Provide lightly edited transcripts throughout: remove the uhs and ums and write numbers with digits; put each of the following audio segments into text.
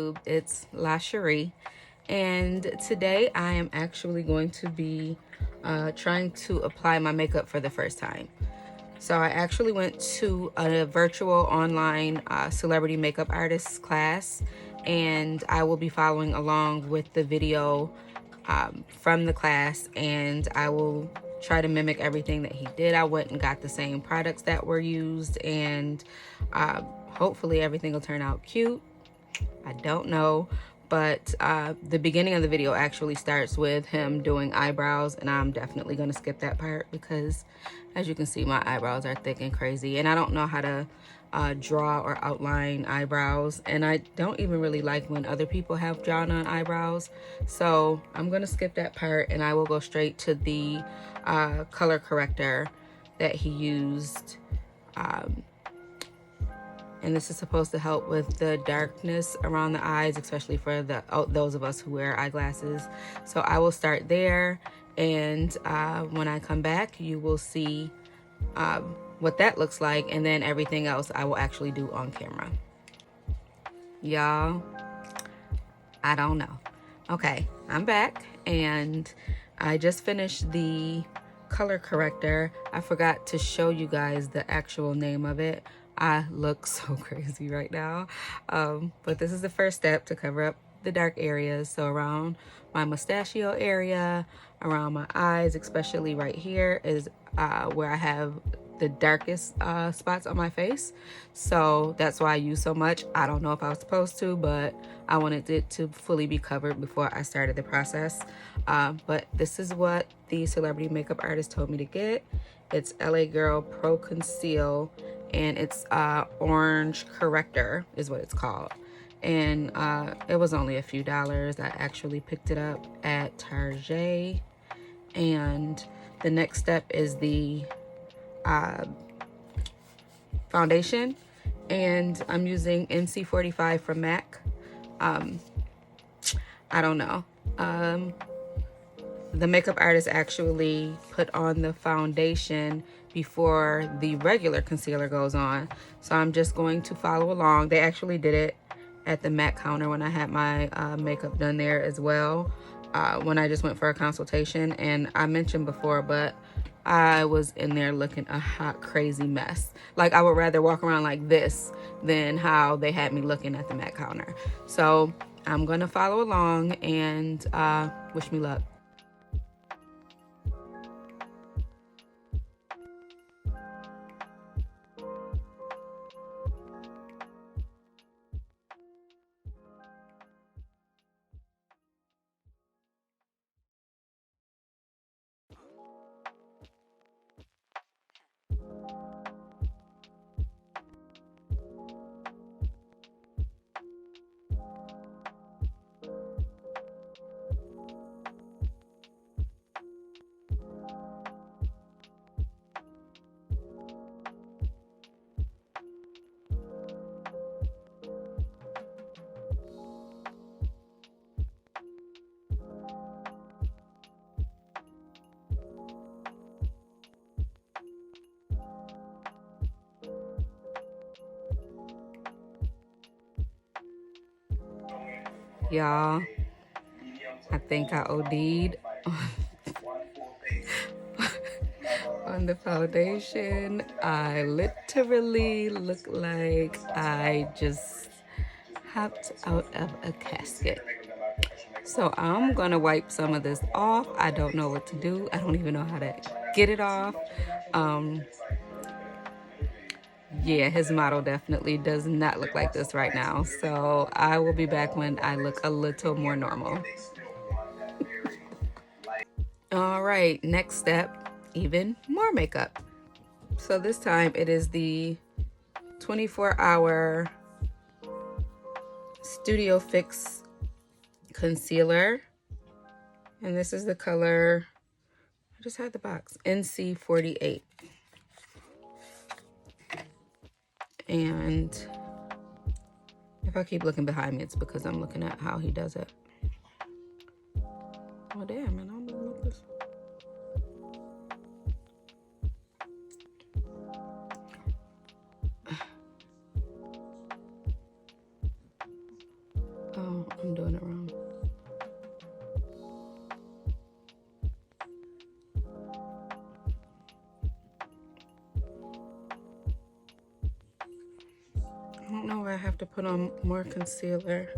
YouTube, it's La Cherie, and today I am actually going to be trying to apply my makeup for the first time. So I actually went to a virtual online celebrity makeup artist class, and I will be following along with the video from the class, and I will try to mimic everything that he did. I went and got the same products that were used, and hopefully everything will turn out cute. I don't know, but the beginning of the video actually starts with him doing eyebrows, and I'm definitely going to skip that part because, as you can see, my eyebrows are thick and crazy, and I don't know how to draw or outline eyebrows, and I don't even really like when other people have drawn on eyebrows, so I'm going to skip that part, and I will go straight to the color corrector that he used. And this is supposed to help with the darkness around the eyes, especially for those of us who wear eyeglasses. So I will start there, and when I come back, you will see what that looks like, and then everything else I will actually do on camera. Y'all, I don't know. Okay, I'm back, and I just finished the color corrector. I forgot to show you guys the actual name of it. I look so crazy right now, but this is the first step to cover up the dark areas. So around my mustachio area, around my eyes, especially right here, is where I have the darkest spots on my face. So that's why I use so much. I don't know if I was supposed to, but I wanted it to fully be covered before I started the process. But this is what the celebrity makeup artist told me to get. It's LA Girl Pro Conceal, and it's Orange Corrector is what it's called. And it was only a few dollars. I actually picked it up at Target. And the next step is the foundation, and I'm using NC45 from MAC. I don't know. The makeup artist actually put on the foundation before the regular concealer goes on, so I'm just going to follow along. They actually did it at the MAC counter when I had my makeup done there as well, when I just went for a consultation. And I mentioned before, but I was in there looking a hot crazy mess. Like, I would rather walk around like this than how they had me looking at the MAC counter. So I'm gonna follow along, and wish me luck. Y'all, I think I OD'd on the foundation. I literally look like I just hopped out of a casket. So I'm gonna wipe some of this off. I don't know what to do. I don't even know how to get it off. Yeah, his model definitely does not look like this right now. So I will be back when I look a little more normal. All right, next step, even more makeup. So this time it is the 24-hour Studio Fix concealer, and this is the color, I just had the box, NC48. And if I keep looking behind me, it's because I'm looking at how he does it. Oh damn, man, I don't know what this. I'm doing it wrong. I don't know where I have to put on more concealer,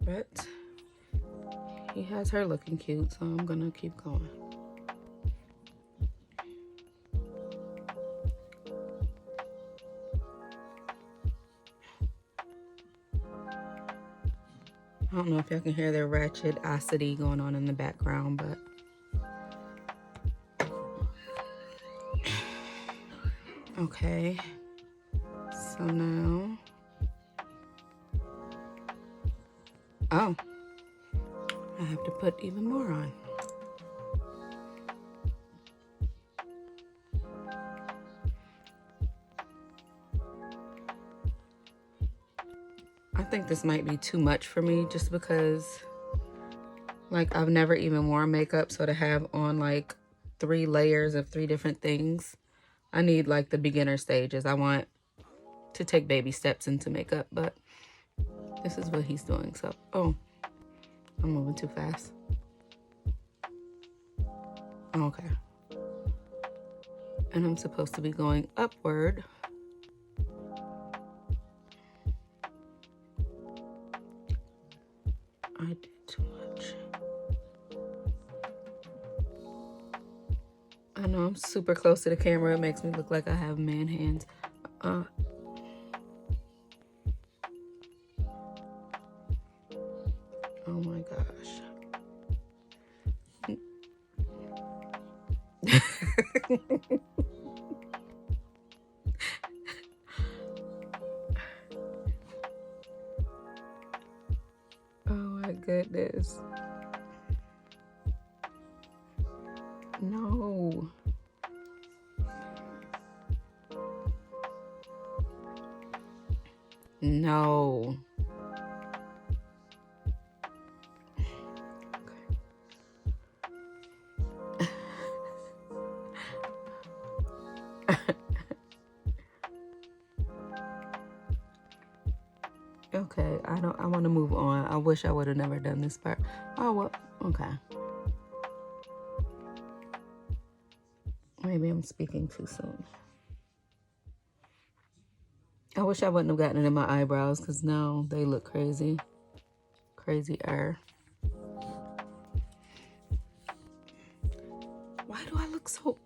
but he has her looking cute, so I'm gonna keep going. I don't know if y'all can hear the ratchetosity going on in the background, but okay. So now, oh, I have to put even more on. I think this might be too much for me just because, like, I've never even worn makeup, so to have on like 3 layers of 3 different things, I need like the beginner stages. I want to take baby steps into makeup, but this is what he's doing. So, oh, I'm moving too fast. Okay. And I'm supposed to be going upward. I did too much. I know I'm super close to the camera. It makes me look like I have man hands. Oh my gosh. Oh my goodness. No. No. Okay, I want to move on. I wish I would have never done this part. Oh, well, okay. Maybe I'm speaking too soon. I wish I wouldn't have gotten it in my eyebrows because now they look crazy. Crazier. Why do I look so...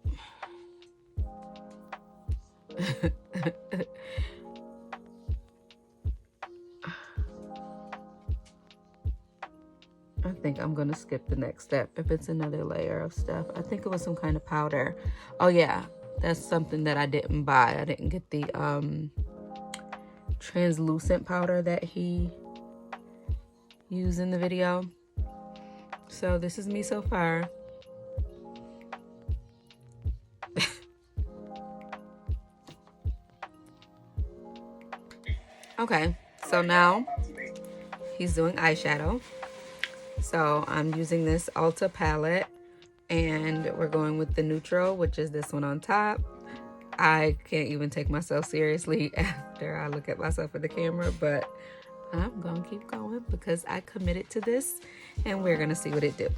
I think I'm gonna skip the next step if it's another layer of stuff. I think it was some kind of powder. Oh yeah, that's something that I didn't buy. I didn't get the translucent powder that he used in the video. So this is me so far. Okay, so now he's doing eyeshadow. So I'm using this Ulta palette and we're going with the neutral, which is this one on top. I can't even take myself seriously after I look at myself in the camera, but I'm gonna keep going because I committed to this and we're gonna see what it do.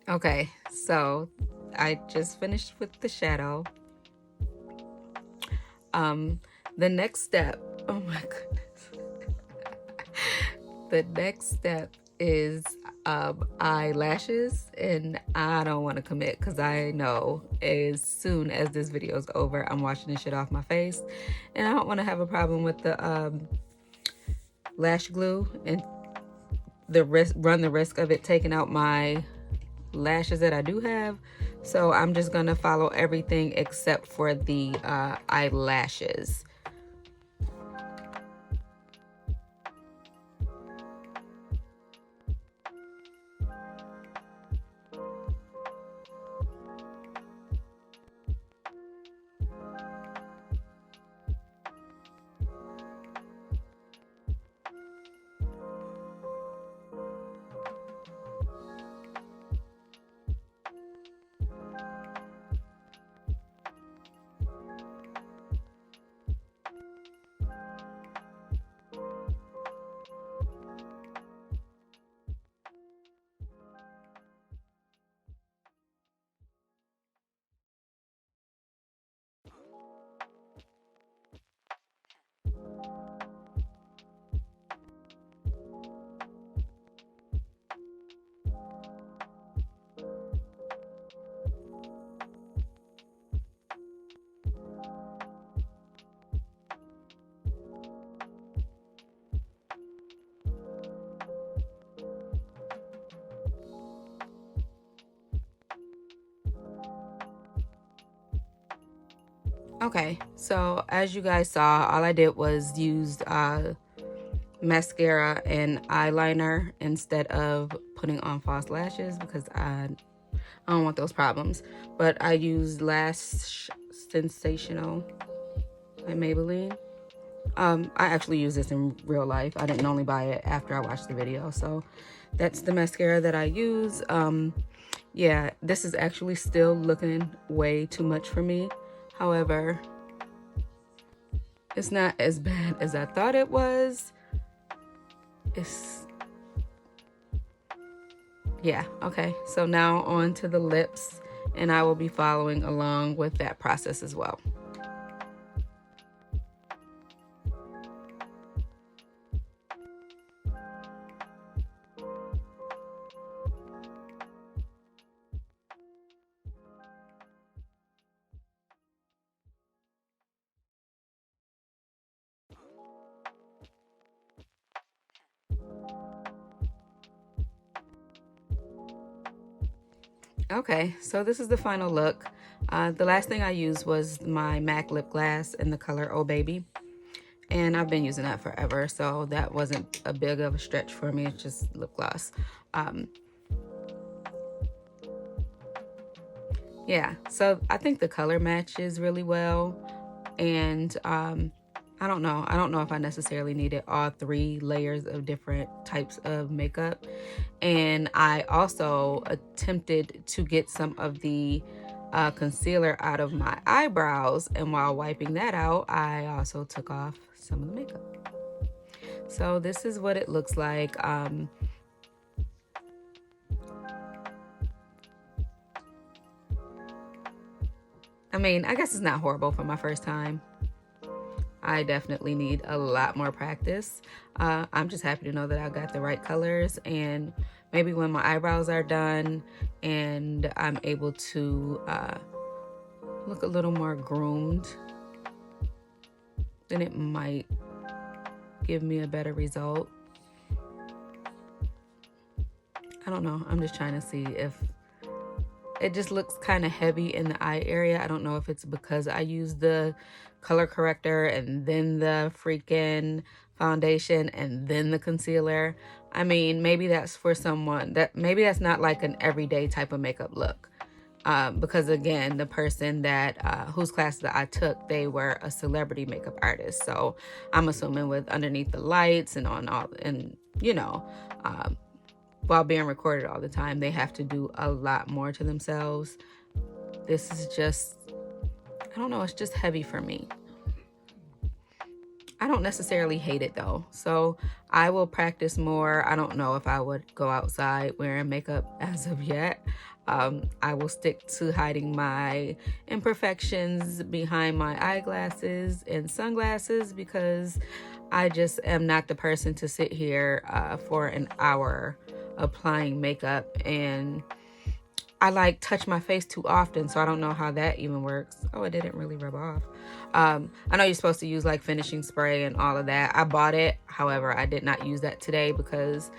Okay, so I just finished with the shadow. The next step, oh my goodness. The next step is eyelashes, and I don't want to commit because I know as soon as this video is over, I'm washing this shit off my face, and I don't want to have a problem with the lash glue and run the risk of it taking out my lashes that I do have. So I'm just gonna follow everything except for the eyelashes. Okay, so as you guys saw, all I did was used mascara and eyeliner instead of putting on false lashes because I don't want those problems. But I used Lash Sensational by Maybelline. I actually use this in real life. I didn't only buy it after I watched the video. So that's the mascara that I use. Yeah, this is actually still looking way too much for me. However, it's not as bad as I thought it was. Yeah, okay. So now on to the lips, and I will be following along with that process as well. Okay, so this is the final look. The last thing I used was my MAC lip glass in the color Oh Baby. And I've been using that forever, so that wasn't a big of a stretch for me. It's just lip gloss. Yeah, so I think the color matches really well. And I don't know if I necessarily needed all 3 layers of different types of makeup. And I also attempted to get some of the concealer out of my eyebrows, and while wiping that out, I also took off some of the makeup. So this is what it looks like. I mean, I guess it's not horrible for my first time. I definitely need a lot more practice. I'm just happy to know that I got the right colors, and maybe when my eyebrows are done and I'm able to look a little more groomed, then it might give me a better result. I don't know. I'm just trying to see if it just looks kind of heavy in the eye area. I don't know if it's because I used the color corrector and then the freaking foundation and then the concealer. I mean, maybe that's for someone that maybe that's not like an everyday type of makeup look. Because again, the person that whose class that I took, they were a celebrity makeup artist. So I'm assuming with underneath the lights and on all, and you know, while being recorded all the time, they have to do a lot more to themselves. This is just, I don't know, it's just heavy for me. I don't necessarily hate it though, so I will practice more. I don't know if I would go outside wearing makeup as of yet. I will stick to hiding my imperfections behind my eyeglasses and sunglasses because I just am not the person to sit here for an hour applying makeup, and I like touch my face too often, so I don't know how that even works. Oh, it didn't really rub off. I know you're supposed to use like finishing spray and all of that. I bought it, however, I did not use that today because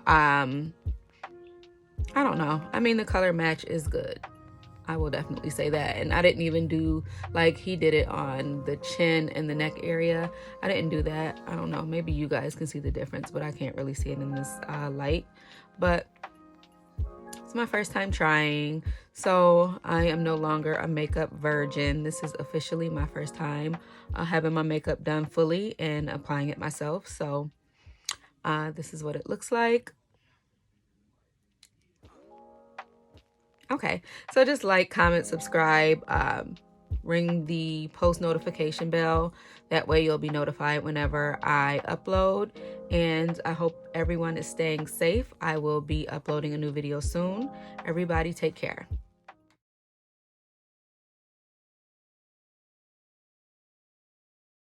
I don't know. I mean, the color match is good. I will definitely say that. And I didn't even do, like, he did it on the chin and the neck area. I didn't do that. I don't know. Maybe you guys can see the difference, but I can't really see it in this light. But it's my first time trying, so I am no longer a makeup virgin. This is officially my first time having my makeup done fully and applying it myself. So this is what it looks like. Okay, so just like, comment, subscribe, ring the post notification bell. That way you'll be notified whenever I upload. And I hope everyone is staying safe. I will be uploading a new video soon. Everybody take care.